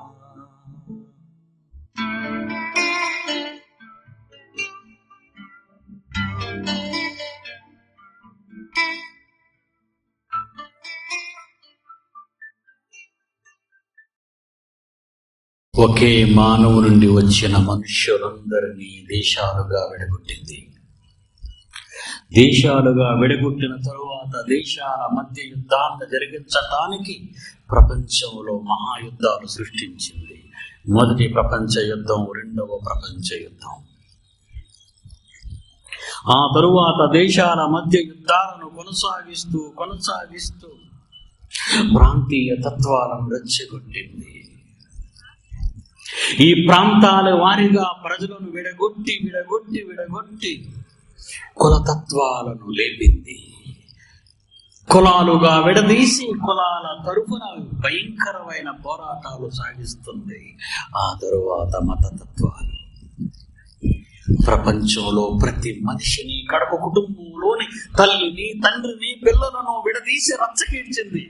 ఒకే మానవు నుండి వచ్చిన మనుష్యులందరినీ దేశాలుగా విడగొట్టింది. దేశాలుగా విడగొట్టిన తరువాత దేశాల మధ్య యుద్ధాన్ని జరిగించటానికి ప్రపంచంలో మహాయుద్ధాలు సృష్టించింది. మొదటి ప్రపంచ యుద్ధం, రెండవ ప్రపంచ యుద్ధం. ఆ తరువాత దేశాల మధ్య యుద్ధాలను కొనసాగిస్తూ ప్రాంతీయ తత్వాలను రెచ్చగొట్టింది. ఈ ప్రాంతాల వారిగా ప్రజలను విడగొట్టి కులతత్వాలను లేపింది. కులాలుగా విడదీసి కులాల తరఫున భయంకరమైన పోరాటాలు సాగిస్తుంది. ఆ తరువాత మతతత్వాలు ప్రపంచంలో ప్రతి మనిషిని, కడప కుటుంబంలోని తల్లిని, తండ్రిని, పిల్లలను విడదీసి రచ్చకీడ్చింది.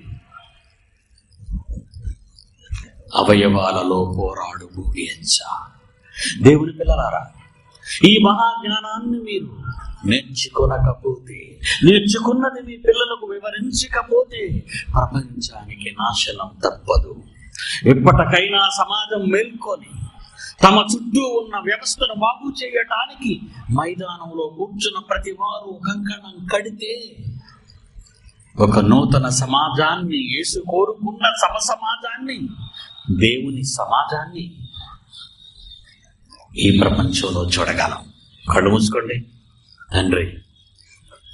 అవయవాలలో పోరాడు భూమించ. దేవుని పిల్లలారా, ఈ మహాజ్ఞానాన్ని మీరు నేర్చుకున్నది మీ పిల్లలకు వివరించకపోతే ప్రపంచానికి నాశనం తప్పదు. ఎప్పటికైనా సమాజం మేల్కొని తమ చుట్టూ ఉన్న వ్యవస్థను బాగు చేయటానికి మైదానంలో కూర్చున్న ప్రతి వారు కంకణం కడితే ఒక నూతన సమాజాన్ని, యేసు కోరుకున్న సమాజాన్ని, దేవుని సమాజాన్ని ఈ ప్రపంచంలో చూడగలం. కళ్ళు మూసుకోండి. తండ్రి,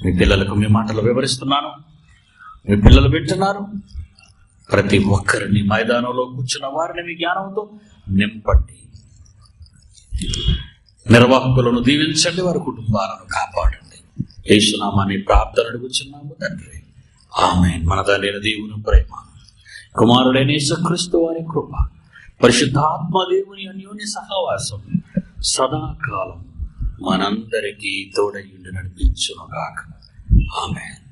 మీ పిల్లలకు మీ మాటలు వివరిస్తున్నాను, మీ పిల్లలు వింటున్నారు. ప్రతి ఒక్కరిని, మైదానంలో కూర్చున్న వారిని మీ జ్ఞానంతో నింపండి. నిర్వాహకులను దీవించండి, వారి కుటుంబాలను కాపాడండి. యేసు నామమున ప్రార్థన అడుగుచున్నాము తండ్రి, ఆమేన్. మన తండ్రి దేవుని ప్రేమ, కుమారుడైన యేసుక్రీస్తు వారి కృప, పరిశుద్ధాత్మ దేవుని అన్యోన్య సహవాసం సదాకాలం మనందరికీ తోడయుండి నడిపించునుగాక. ఆమేన్.